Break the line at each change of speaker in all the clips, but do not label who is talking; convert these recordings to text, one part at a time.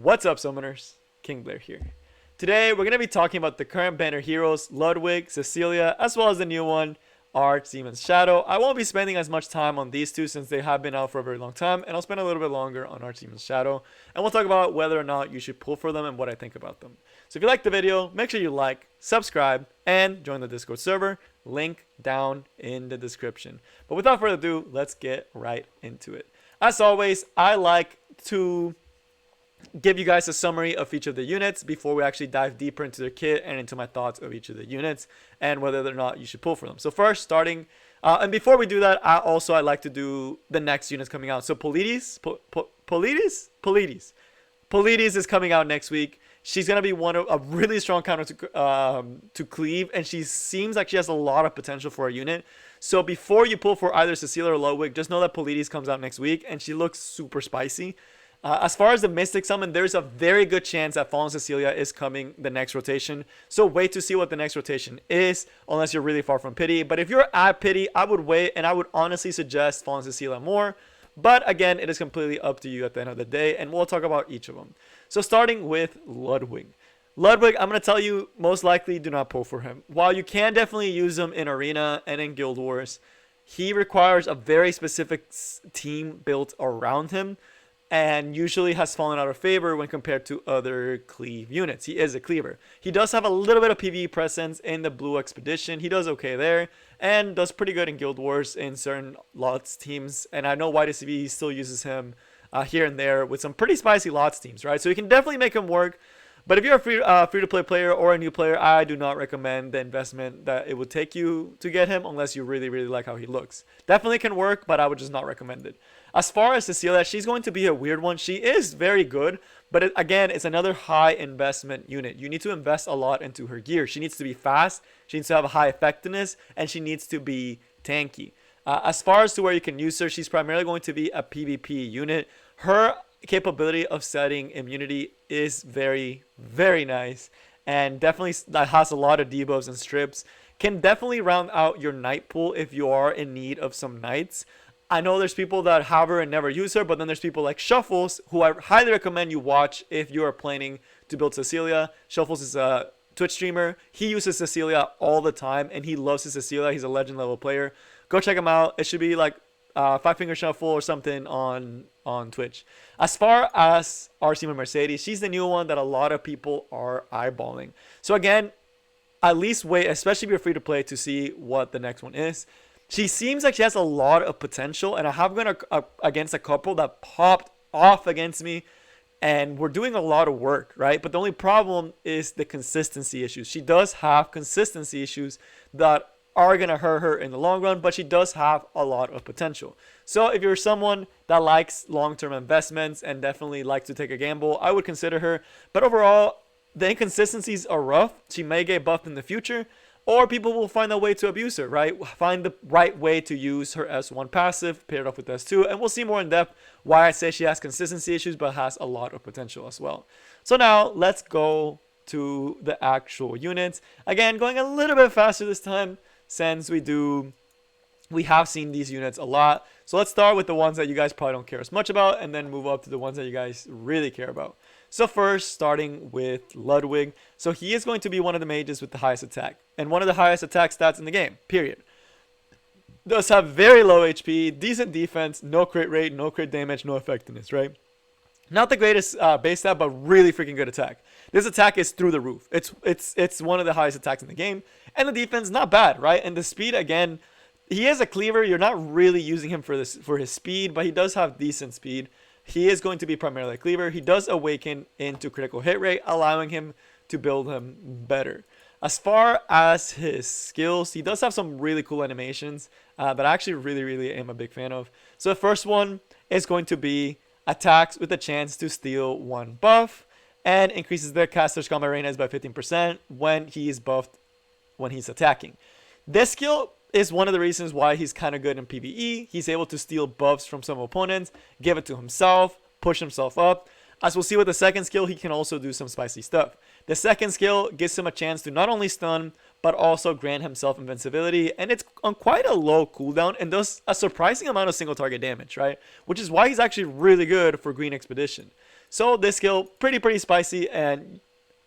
What's up, summoners? King Blair here. Today, we're going to be talking about the current banner heroes, Ludwig, Cecilia, as well as the new one, Archdemons Shadow. I won't be spending as much time on these two since they have been out for a very long time, and I'll spend a little bit longer on Archdemons Shadow, and we'll talk about whether or not you should pull for them and what I think about them. So if you like the video, make sure you like, subscribe, and join the Discord server. Link down in the description. But without further ado, let's get right into it. As always, I like to give you guys a summary of each of the units before we actually dive deeper into their kit and into my thoughts of each of the units and whether or not you should pull for them. So first, starting, and before we do that, I like to do the next units coming out. So Polides is coming out next week. She's gonna be a really strong counter to Cleave, and she seems like she has a lot of potential for a unit. So before you pull for either Cecilia or Ludwig, just know that Polides comes out next week, and she looks super spicy. As far as the Mystic Summon, there's a very good chance that Fallen Cecilia is coming the next rotation. So wait to see what the next rotation is, unless you're really far from Pity. But if you're at Pity, I would wait, and I would honestly suggest Fallen Cecilia more. But again, it is completely up to you at the end of the day, and we'll talk about each of them. So starting with Ludwig. Ludwig, I'm going to tell you, most likely do not pull for him. While you can definitely use him in Arena and in Guild Wars, he requires a very specific team built around him, and usually has fallen out of favor when compared to other cleave units. He is a cleaver. He does have a little bit of PvE presence in the Blue Expedition. He does okay there, and does pretty good in Guild Wars in certain lots teams. And I know YDCV still uses him here and there with some pretty spicy lots teams, right? So you can definitely make him work. But if you're a free-to-play player or a new player, I do not recommend the investment that it would take you to get him unless you really, really like how he looks. Definitely can work, but I would just not recommend it. As far as Cecilia, she's going to be a weird one. She is very good, but again, it's another high investment unit. You need to invest a lot into her gear. She needs to be fast, she needs to have a high effectiveness, and she needs to be tanky. As far as to where you can use her, she's primarily going to be a PvP unit. Her capability of setting immunity is very, very nice, and definitely that has a lot of debuffs and strips. Can definitely round out your knight pool if you are in need of some knights. I know there's people that have her and never use her, but then there's people like Shuffles, who I highly recommend you watch if you are planning to build Cecilia. Shuffles is a Twitch streamer. He uses Cecilia all the time, and he loves his Cecilia. He's a legend level player. Go check him out. It should be like Five Finger Shuffle or something on Twitch. As far as Archdemon Mercedes, she's the new one that a lot of people are eyeballing. So again, at least wait, especially if you're free to play, to see what the next one is. She seems like she has a lot of potential, and I have gone against a couple that popped off against me, and we're doing a lot of work, right? But the only problem is the consistency issues. She does have consistency issues that are going to hurt her in the long run, but she does have a lot of potential. So if you're someone that likes long-term investments and definitely likes to take a gamble, I would consider her. But overall, the inconsistencies are rough. She may get buffed in the future, or people will find a way to abuse her, right? Find the right way to use her S1 passive, pair it off with S2, and we'll see more in depth why I say she has consistency issues, but has a lot of potential as well. So now let's go to the actual units. Again, going a little bit faster this time, since we have seen these units a lot. So let's start with the ones that you guys probably don't care as much about, and then move up to the ones that you guys really care about. So first, starting with Ludwig. So he is going to be one of the mages with the highest attack, and one of the highest attack stats in the game, period. Does have very low HP, decent defense, no crit rate, no crit damage, no effectiveness, right? Not the greatest base stat, but really freaking good attack. This attack is through the roof. It's one of the highest attacks in the game. And the defense, not bad, right? And the speed, again, he is a cleaver. You're not really using him for his speed, but he does have decent speed. He is going to be primarily a cleaver. He does awaken into critical hit rate, allowing him to build him better. As far as his skills, he does have some really cool animations that I actually really, really am a big fan of. So the first one is going to be attacks with a chance to steal one buff, and increases the caster's combat range by 15% when he is buffed when he's attacking. This skill is one of the reasons why he's kind of good in PvE. He's able to steal buffs from some opponents, give it to himself, push himself up. As we'll see with the second skill, he can also do some spicy stuff. The second skill gives him a chance to not only stun, but also grant himself invincibility, and it's on quite a low cooldown and does a surprising amount of single target damage, right? Which is why he's actually really good for Green Expedition. So this skill, pretty spicy, and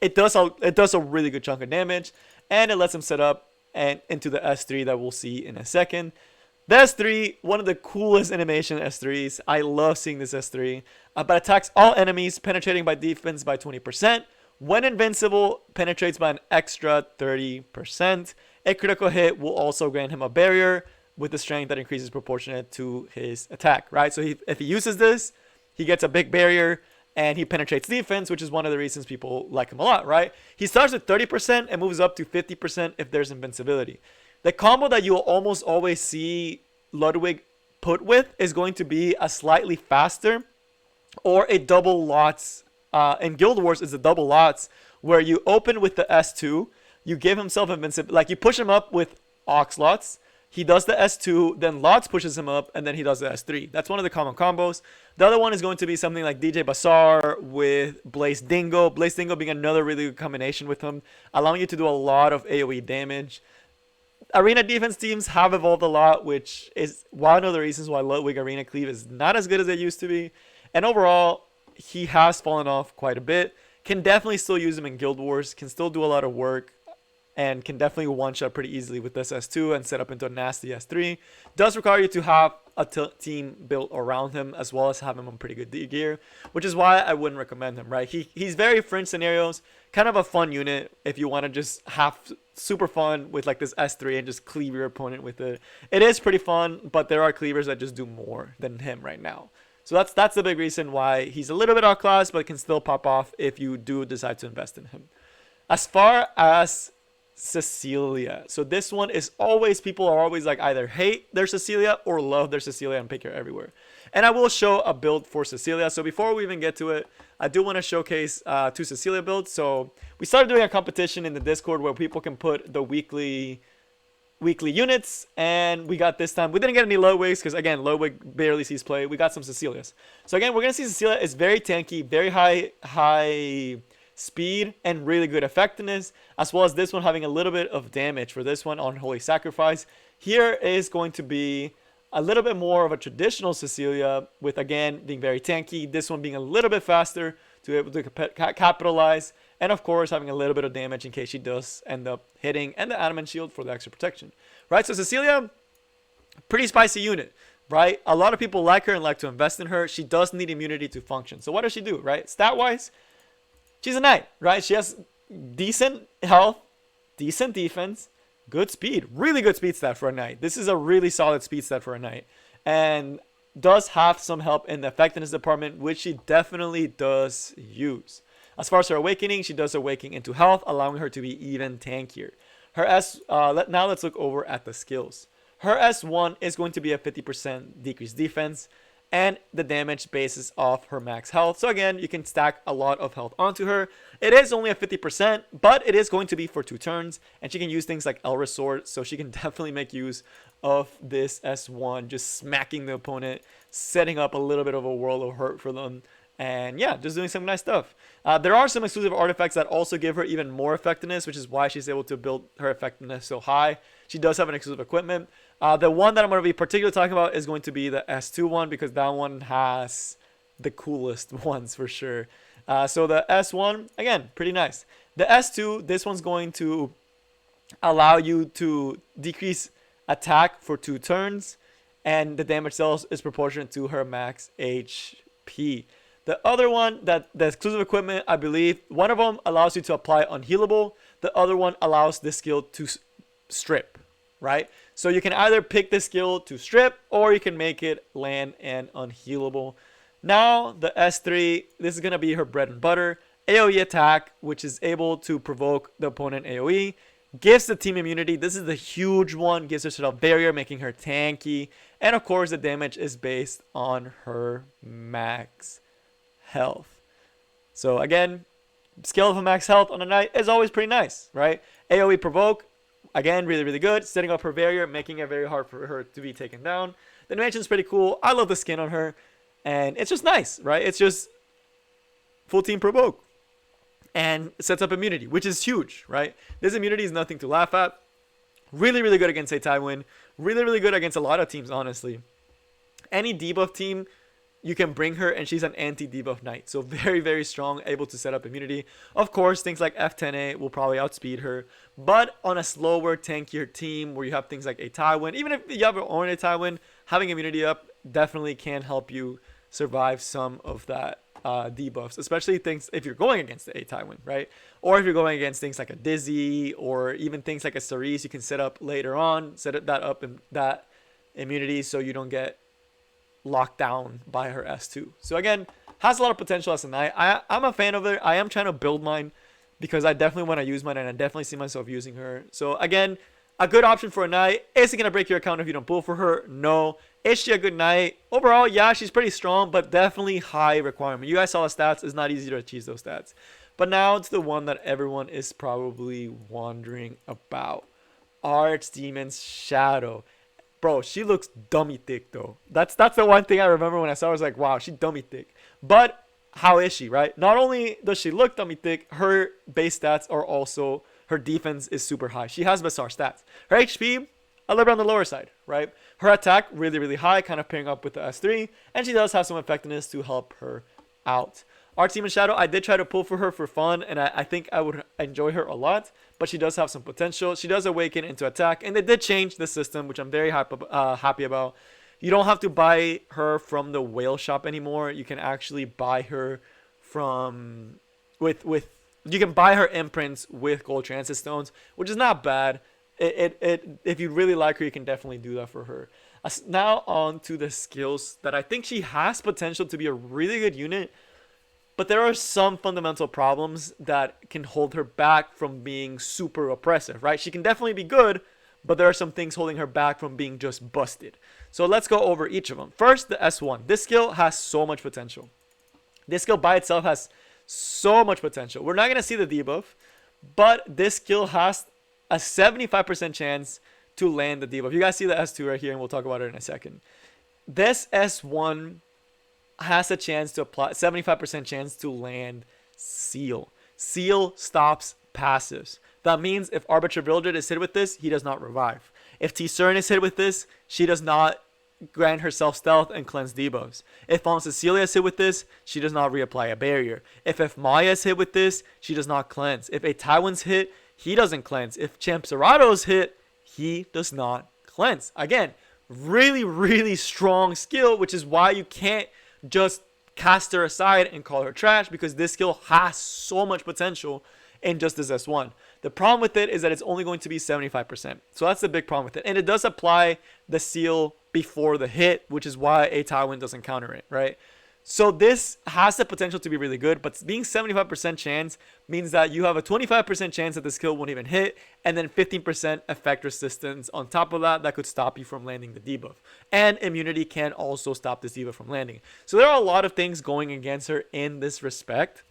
it does a really good chunk of damage, and it lets him set up and into the S3 that we'll see in a second. The S3, one of the coolest animation S3s. I love seeing this S3. But attacks all enemies, penetrating by defense by 20%. When invincible, penetrates by an extra 30%. A critical hit will also grant him a barrier with the strength that increases proportionate to his attack, right? So if he uses this, he gets a big barrier and he penetrates defense, which is one of the reasons people like him a lot, right? He starts at 30% and moves up to 50% if there's invincibility. The combo that you'll almost always see Ludwig put with is going to be a slightly faster or a double lots. In Guild Wars, it's a double lots where you open with the S2, you give himself invincibility, like you push him up with Ox Lots, he does the S2, then Lots pushes him up, and then he does the S3. That's one of the common combos. The other one is going to be something like DJ Bazaar with Blaze Dingo. Blaze Dingo being another really good combination with him, allowing you to do a lot of AoE damage. Arena defense teams have evolved a lot, which is one of the reasons why Ludwig Arena Cleave is not as good as it used to be. And overall, he has fallen off quite a bit. Can definitely still use him in Guild Wars, can still do a lot of work, and can definitely one-shot pretty easily with this S2 and set up into a nasty S3. Does require you to have a team built around him, as well as have him on pretty good gear, which is why I wouldn't recommend him, right? He's very fringe scenarios, kind of a fun unit if you want to just have super fun with like this S3 and just cleave your opponent with it. It is pretty fun, but there are cleavers that just do more than him right now. So that's the big reason why he's a little bit outclassed, but can still pop off if you do decide to invest in him. As far as Cecilia, so this one is always, people are always like either hate their Cecilia or love their Cecilia and pick her everywhere. And I will show a build for Cecilia. So before we even get to it, I do want to showcase two Cecilia builds. So we started doing a competition in the Discord where people can put the weekly units, and we got this time, we didn't get any Ludwigs because again Ludwig barely sees play. We got some Cecilias. So again, we're gonna see Cecilia is very tanky, very high speed, and really good effectiveness, as well as this one having a little bit of damage for this one on Holy Sacrifice. Here is going to be a little bit more of a traditional Cecilia, with again being very tanky, this one being a little bit faster to be able to capitalize, and of course having a little bit of damage in case she does end up hitting, and the adamant shield for the extra protection, right? So Cecilia, pretty spicy unit, right? A lot of people like her and like to invest in her. She does need immunity to function. So what does she do, right? Stat wise, she's a knight, right? She has decent health, decent defense, good speed, really good speed stat for a knight. This is a really solid speed stat for a knight, and does have some help in the effectiveness department, which she definitely does use. As far as her awakening, she does awaken into health, allowing her to be even tankier. Her now let's look over at the skills. Her S1 is going to be a 50% decreased defense, and the damage bases off her max health. So again, you can stack a lot of health onto her. It is only a 50%, but it is going to be for 2 turns, and she can use things like Elra's Sword, so she can definitely make use of this S1, just smacking the opponent, setting up a little bit of a world of hurt for them, and yeah, just doing some nice stuff. There are some exclusive artifacts that also give her even more effectiveness, which is why she's able to build her effectiveness so high. She does have an exclusive equipment. The one that I'm going to be particularly talking about is going to be the S2 one, because that one has the coolest ones for sure. So the S1, again, pretty nice. The S2, this one's going to allow you to decrease attack for 2 turns, and the damage dealt is proportionate to her max HP. The other one, the exclusive equipment, I believe, one of them allows you to apply unhealable. The other one allows this skill to strip, right? So you can either pick the skill to strip, or you can make it land and unhealable. Now, the S3, this is going to be her bread and butter. AoE attack, which is able to provoke the opponent AoE. Gives the team immunity. This is the huge one. Gives her a barrier, making her tanky. And of course, the damage is based on her max health. So again, skill of a max health on a knight is always pretty nice, right? AoE provoke, again, really, really good. Setting up her barrier, making it very hard for her to be taken down. The animation is pretty cool. I love the skin on her, and it's just nice, right? It's just full team provoke. and sets up immunity, which is huge, right? This immunity is nothing to laugh at. Really, really good against a Tywin. Really, really good against a lot of teams, honestly. Any debuff team, you can bring her, and she's an anti-debuff knight. So very, very strong, able to set up immunity. Of course, things like F10A will probably outspeed her. But on a slower, tankier team where you have things like a Tywin, even if you have your own a Tywin, having immunity up definitely can help you survive some of that debuffs, especially things if you're going against the a Tywin, right? Or if you're going against things like a Dizzy, or even things like a Cerise, you can set up later on, set that up in that immunity so you don't get locked down by her S2. So again, has a lot of potential as a knight. I'm a fan of it. I am trying to build mine because I definitely want to use mine, and I definitely see myself using her. So again, a good option for a knight. Is it going to break your account if you don't pull for her? No. Is she a good knight? Overall, yeah, she's pretty strong, but definitely high requirement. You guys saw the stats. It's not easy to achieve those stats. But now to the one that everyone is probably wondering about. Archdemon's Shadow. Bro, she looks dummy thick, though. That's the one thing I remember when I saw her. I was like, wow, she's dummy thick. But how is she, right? Not only does she look dummy thick, her base stats are also... her defense is super high. She has bizarre stats. Her HP, a little bit on the lower side, right? Her attack, really, really high, kind of pairing up with the S3. And she does have some effectiveness to help her out. Archdemon Shadow, I did try to pull for her for fun, and I think I would enjoy her a lot. But she does have some potential. She does awaken into attack, and they did change the system, which I'm very happy about. You don't have to buy her from the whale shop anymore. You can actually buy her from... you can buy her imprints with gold transit stones, which is not bad. If you really like her, you can definitely do that for her. Now on to the skills that I think she has potential to be a really good unit, but there are some fundamental problems that can hold her back from being super oppressive, right? She can definitely be good, but there are some things holding her back from being just busted. So let's go over each of them. First, the S1. This skill has so much potential. This skill by itself has so much potential. We're not going to see the debuff, but this skill has a 75% chance to land the debuff. You guys see the S2 right here, and we'll talk about it in a second. This S1 has a chance to apply 75% chance to land Seal. Seal stops passives. That means if Arbiter Vildred is hit with this, he does not revive. If T-Cern is hit with this, she does not grant herself stealth and cleanse debuffs. If Fallen Cecilia is hit with this, she does not reapply a barrier. If Maya is hit with this, she does not cleanse. If a Tywin's hit, he doesn't cleanse. If Champ Zerato is hit, he does not cleanse. Again, really, really strong skill, which is why you can't just cast her aside and call her trash, because this skill has so much potential in just this S1. The problem with it is that it's only going to be 75%. So that's the big problem with it. And it does apply the seal before the hit, which is why a Tywin doesn't counter it, right? So this has the potential to be really good, but being 75% chance means that you have a 25% chance that the skill won't even hit, and then 15% effect resistance on top of that could stop you from landing the debuff. And immunity can also stop this debuff from landing. So there are a lot of things going against her in this respect,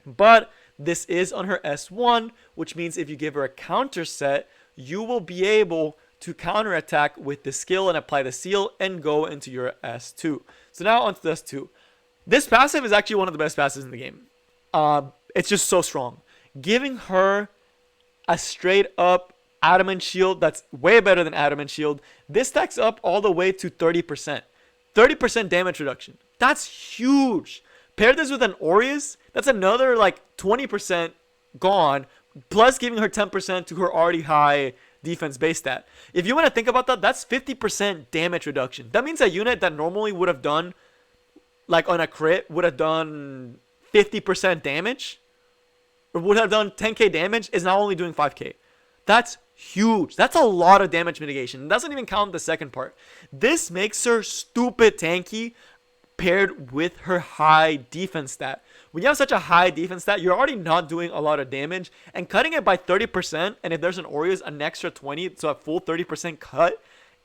but this is on her S1, which means if you give her a counter set, you will be able to counterattack with the skill and apply the seal and go into your S2. So now onto the S2. This passive is actually one of the best passives in the game. It's just so strong. Giving her a straight up adamant shield that's way better than adamant shield. This stacks up all the way to 30%. 30% damage reduction. That's huge. Pair this with an Aureus, that's another like 20% gone, plus giving her 10% to her already high defense base stat. If you want to think about that, that's 50% damage reduction. That means a unit that normally would have done, like on a crit, would have done 50% damage, or would have done 10k damage, is now only doing 5k. That's huge. That's a lot of damage mitigation. It doesn't even count the second part. This makes her stupid tanky paired with her high defense stat. When you have such a high defense stat, you're already not doing a lot of damage, and cutting it by 30%, and if there's an Aureus, an extra 20, so a full 30% cut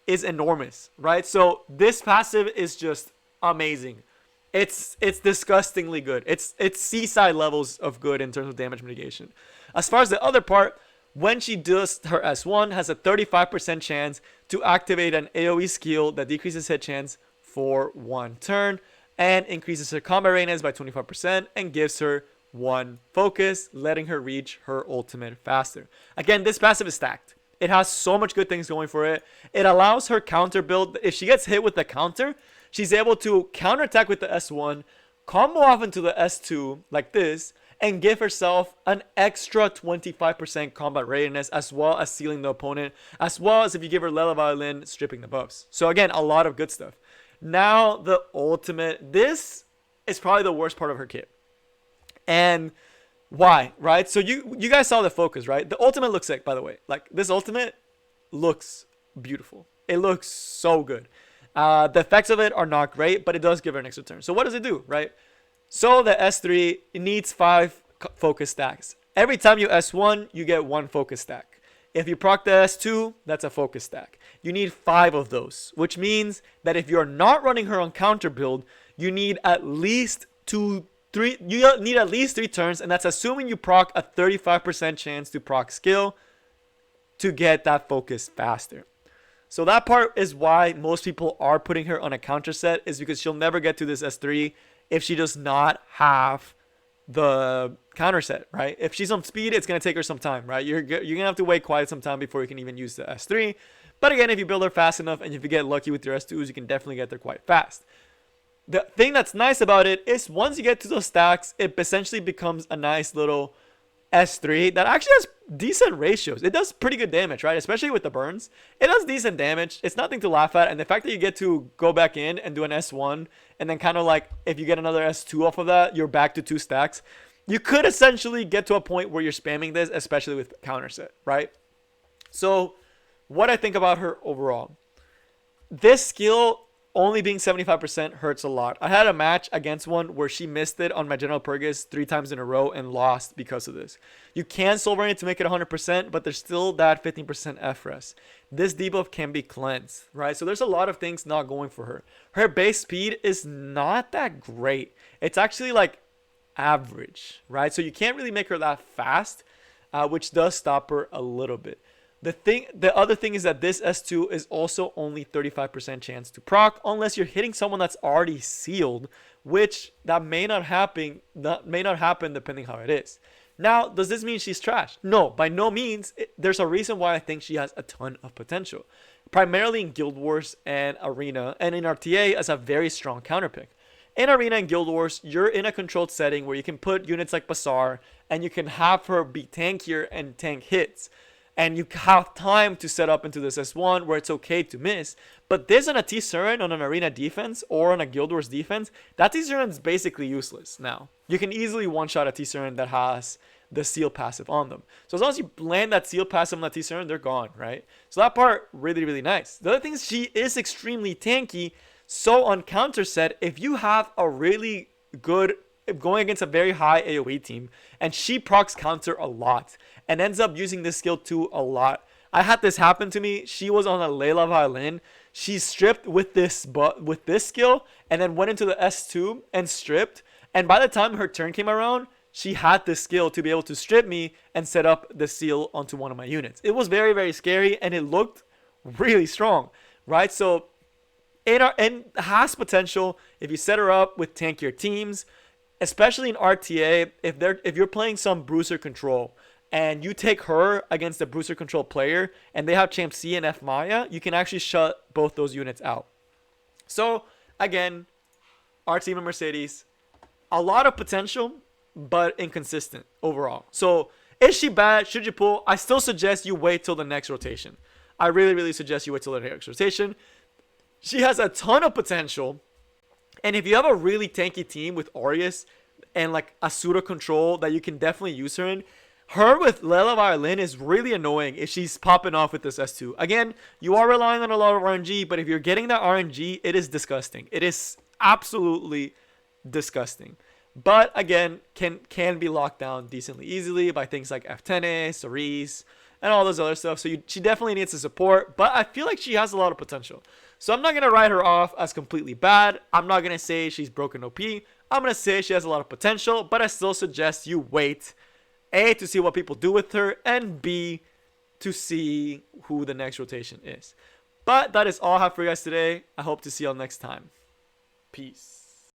is enormous, right? So this passive is just amazing. It's disgustingly good. It's seaside levels of good in terms of damage mitigation. As far as the other part, when she does her S1, has a 35% chance to activate an AoE skill that decreases hit chance for 1 turn and increases her combat readiness by 25% and gives her 1 focus, letting her reach her ultimate faster. Again, this passive is stacked. It has so much good things going for it. It allows her counter build. If she gets hit with the counter, she's able to counterattack with the S1, combo off into the S2 like this, and give herself an extra 25% combat readiness, as well as sealing the opponent, as well as if you give her Lela Violin, stripping the buffs. So again, a lot of good stuff. Now the ultimate. This is probably the worst part of her kit. And why, right? So you guys saw the focus, right? The ultimate looks sick, by the way. Like, this ultimate looks beautiful. It looks so good. The effects of it are not great, but it does give her an extra turn. So what does it do, right? So the S3, it needs 5 focus stacks. Every time you S1, you get 1 focus stack. If you proc the S2, that's a focus stack. You need 5 of those, which means that if you're not running her on counter build, you need at least 3 turns, and that's assuming you proc a 35% chance to proc skill to get that focus faster. So that part is why most people are putting her on a counter set, is because she'll never get to this S3 if she does not have the counter set, right? If she's on speed, it's going to take her some time, right? You're going to have to wait quite some time before you can even use the S3. But again, if you build her fast enough and if you get lucky with your S2s, you can definitely get there quite fast. The thing that's nice about it is once you get to those stacks, it essentially becomes a nice little S3 that actually has decent ratios. It does pretty good damage, right? Especially with the burns. It does decent damage. It's nothing to laugh at. And the fact that you get to go back in and do an S1 and then kind of like if you get another S2 off of that, you're back to 2 stacks. You could essentially get to a point where you're spamming this, especially with counter set, right? So what I think about her overall. This skill only being 75% hurts a lot. I had a match against one where she missed it on my General Purgus 3 times in a row and lost because of this. You can soul burn it to make it 100%, but there's still that 15% FRES. This debuff can be cleansed, right? So there's a lot of things not going for her. Her base speed is not that great. It's actually like average, right? So you can't really make her that fast, which does stop her a little bit. The other thing is that this S2 is also only 35% chance to proc unless you're hitting someone that's already sealed, which that may not happen. That may not happen depending how it is. Now, does this mean she's trash? No, by no means. There's a reason why I think she has a ton of potential, primarily in Guild Wars and Arena, and in RTA as a very strong counter pick. In Arena and Guild Wars, you're in a controlled setting where you can put units like Bazaar and you can have her be tankier and tank hits. And you have time to set up into this S1 where it's okay to miss. But this on a T-Surin on an Arena defense or on a Guild Wars defense, that T-Surin is basically useless now. You can easily one-shot a T-Surin that has the seal passive on them. So as long as you land that seal passive on that T-Surin, they're gone, right? So that part, really, really nice. The other thing is she is extremely tanky. So on counter set, if you have a really good going against a very high AoE team and she procs counter a lot and ends up using this skill too a lot. I had this happen to me. She was on a Lela Violin. She stripped with this skill and then went into the S2 and stripped. And by the time her turn came around, she had this skill to be able to strip me and set up the seal onto one of my units. It was very, very scary and it looked really strong, right? So it has potential if you set her up with tankier teams. Especially in RTA, if you're playing some bruiser control and you take her against a bruiser control player and they have Champ C and F Maya, you can actually shut both those units out. So again, our team of Mercedes, a lot of potential, but inconsistent overall. So is she bad? Should you pull? I still suggest you wait till the next rotation. I really, really suggest you wait till the next rotation. She has a ton of potential. And if you have a really tanky team with Aureus and like a pseudo control that you can definitely use her in, her with Lela Violin is really annoying if she's popping off with this S2. Again, you are relying on a lot of RNG, but if you're getting that RNG, it is disgusting. It is absolutely disgusting. But again, can be locked down decently easily by things like F10, Cerise, and all those other stuff. So she definitely needs the support, but I feel like she has a lot of potential. So I'm not going to write her off as completely bad. I'm not going to say she's broken OP. I'm going to say she has a lot of potential, but I still suggest you wait, A, to see what people do with her, and B, to see who the next rotation is. But that is all I have for you guys today. I hope to see y'all next time. Peace.